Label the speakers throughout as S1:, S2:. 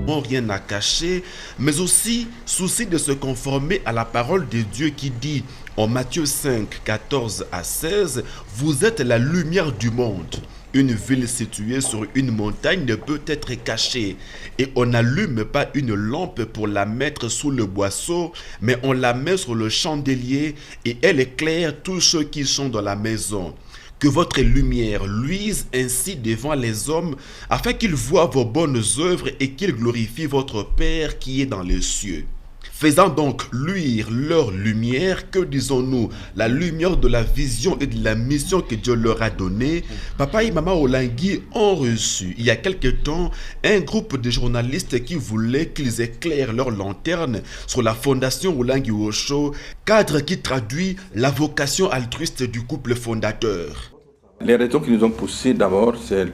S1: n'ont rien à cacher, mais aussi souci de se conformer à la parole de Dieu qui dit en Matthieu 5, 14 à 16, « Vous êtes la lumière du monde. Une ville située sur une montagne ne peut être cachée, et on n'allume pas une lampe pour la mettre sous le boisseau, mais on la met sur le chandelier, et elle éclaire tous ceux qui sont dans la maison. Que votre lumière luise ainsi devant les hommes, afin qu'ils voient vos bonnes œuvres et qu'ils glorifient votre Père qui est dans les cieux. » Faisant donc luire leur lumière, que disons-nous? La lumière de la vision et de la mission que Dieu leur a donnée. Papa et Maman Olangi ont reçu, il y a quelque temps, un groupe de journalistes qui voulaient qu'ils éclairent leur lanterne sur la fondation Olangi Osho, cadre qui traduit la vocation altruiste du couple fondateur.
S2: Les raisons qui nous ont poussés d'abord, c'est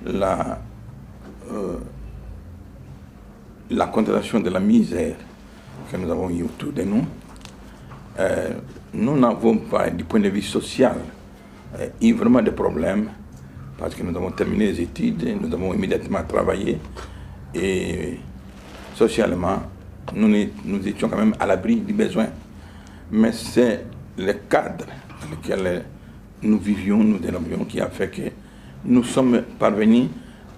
S2: la constatation de la misère que nous avons eu autour de nous. Nous n'avons pas, du point de vue social, eu vraiment de problèmes parce que nous avons terminé les études, nous avons immédiatement travaillé et socialement, nous étions quand même à l'abri du besoin. Mais c'est le cadre dans lequel nous vivions, nous dénombrions, qui a fait que nous sommes parvenus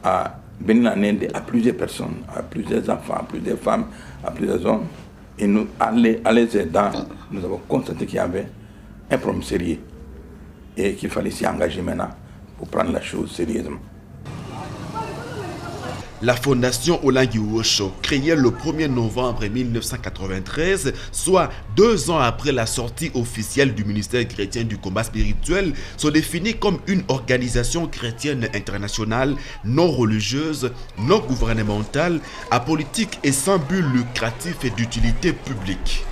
S2: à venir en aide à plusieurs personnes, à plusieurs enfants, à plusieurs femmes, à plusieurs hommes. Et nous, à les aidant, nous avons constaté qu'il y avait un problème sérieux et qu'il fallait s'y engager maintenant pour prendre la chose sérieusement.
S1: La fondation Olangi Osho, créée le 1er novembre 1993, soit 2 ans après la sortie officielle du ministère chrétien du combat spirituel, se définit comme une organisation chrétienne internationale, non religieuse, non gouvernementale, apolitique et sans but lucratif et d'utilité publique.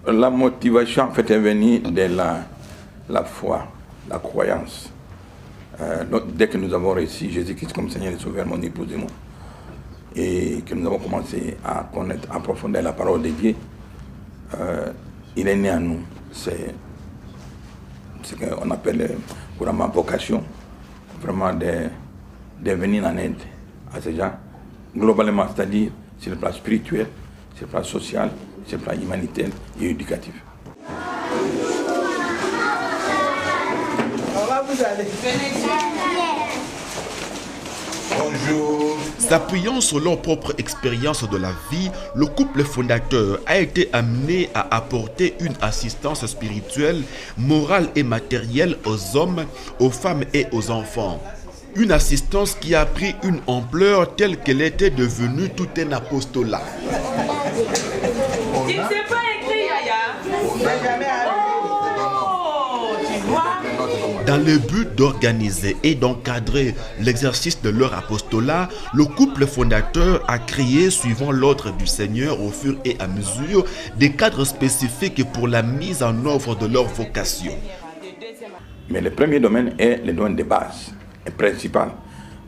S2: La motivation en fait est venue de la foi, la croyance. Dès que nous avons reçu Jésus-Christ comme Seigneur et Sauveur, mon épouse et moi, et que nous avons commencé à connaître en profondeur la parole de Dieu, il est né à nous. C'est ce qu'on appelle couramment vocation, vraiment de venir en aide à ces gens, globalement, c'est-à-dire sur le plan spirituel, sur le plan social, sur le plan humanitaire et éducatif.
S1: Bonjour. S'appuyant sur leur propre expérience de la vie, le couple fondateur a été amené à apporter une assistance spirituelle, morale et matérielle aux hommes, aux femmes et aux enfants. Une assistance qui a pris une ampleur telle qu'elle était devenue tout un apostolat.
S3: Tu ne sais pas écrire, Yaya?
S1: Dans le but d'organiser et d'encadrer l'exercice de leur apostolat, le couple fondateur a créé, suivant l'ordre du Seigneur au fur et à mesure, des cadres spécifiques pour la mise en œuvre de leur vocation.
S2: Mais le premier domaine est le domaine de base, et principal.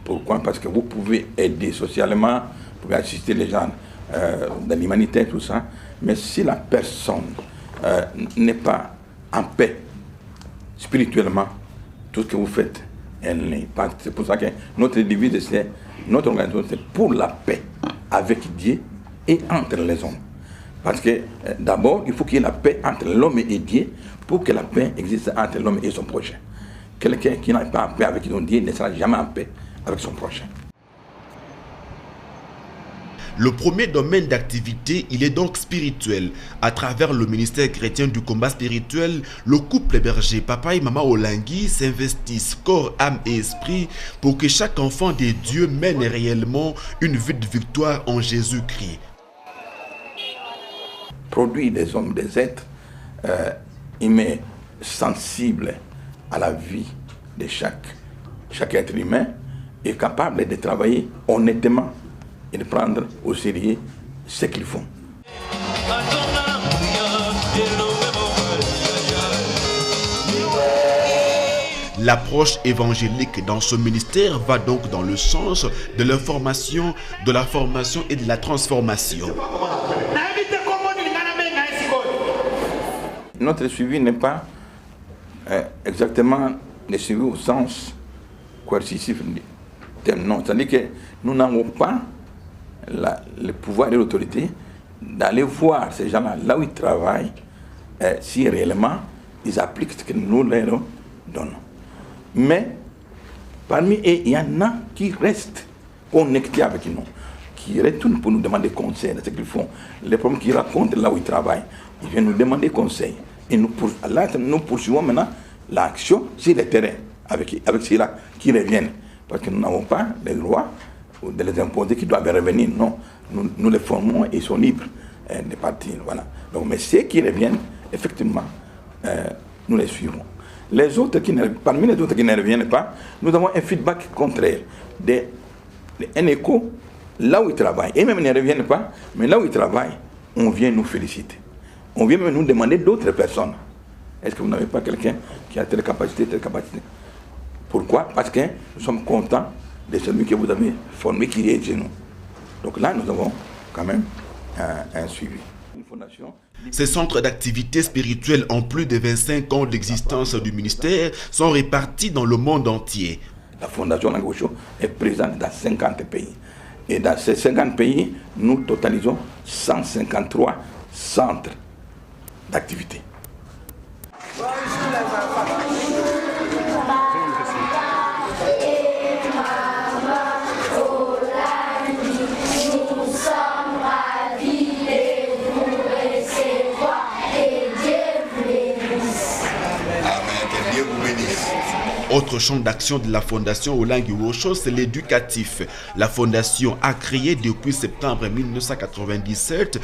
S2: Pourquoi? Parce que vous pouvez aider socialement, vous pouvez assister les gens dans l'humanité, tout ça, mais si la personne n'est pas en paix spirituellement, tout ce que vous faites, elle n'est pas. C'est pour ça que notre devise, notre organisation, c'est pour la paix avec Dieu et entre les hommes. Parce que d'abord, il faut qu'il y ait la paix entre l'homme et Dieu pour que la paix existe entre l'homme et son prochain. Quelqu'un qui n'a pas en paix avec son Dieu ne sera jamais en paix avec son prochain.
S1: Le premier domaine d'activité, il est donc spirituel. À travers le ministère chrétien du combat spirituel, le couple berger, papa et maman Olangi, s'investissent corps, âme et esprit pour que chaque enfant de Dieu mène réellement une vie de victoire en Jésus-Christ.
S2: Produire des hommes, des êtres humains sensibles à la vie de chaque être humain et capable de travailler honnêtement et de prendre au sérieux ce qu'ils font.
S1: L'approche évangélique dans ce ministère va donc dans le sens de l'information, de la formation et de la transformation.
S2: Notre suivi n'est pas exactement de suivi au sens coercitif du terme. Non, c'est-à-dire que nous n'avons pas le pouvoir et l'autorité d'aller voir ces gens-là, là où ils travaillent, si réellement ils appliquent ce que nous leur donnons. Mais parmi eux, il y en a qui restent connectés avec nous, qui retournent pour nous demander conseil de ce qu'ils font. Les problèmes qu'ils racontent là où ils travaillent, ils viennent nous demander conseil. Et nous poursuivons maintenant l'action sur le terrain avec ceux-là qui reviennent. Parce que nous n'avons pas le droit de les imposer qui doivent revenir. Non, nous les formons et ils sont libres de partir. Voilà. Donc, mais ceux qui reviennent, effectivement, nous les suivons. Parmi les autres qui ne reviennent pas, nous avons un feedback contraire, un écho là où ils travaillent. Et même ils ne reviennent pas, mais là où ils travaillent, on vient nous féliciter. On vient même nous demander d'autres personnes. Est-ce que vous n'avez pas quelqu'un qui a telle capacité, telle capacité? Pourquoi? Parce que nous sommes contents de celui que vous avez formé qui est chez nous. Donc là, nous avons quand même un suivi. Une fondation.
S1: Ces centres d'activité spirituelle en plus de 25 ans d'existence du ministère sont répartis dans le monde entier.
S2: La Fondation Langue Osho est présente dans 50 pays. Et dans ces 50 pays, nous totalisons 153 centres d'activité.
S1: Autre champ d'action de la Fondation Olangi Osho, c'est l'éducatif. La Fondation a créé depuis septembre 1997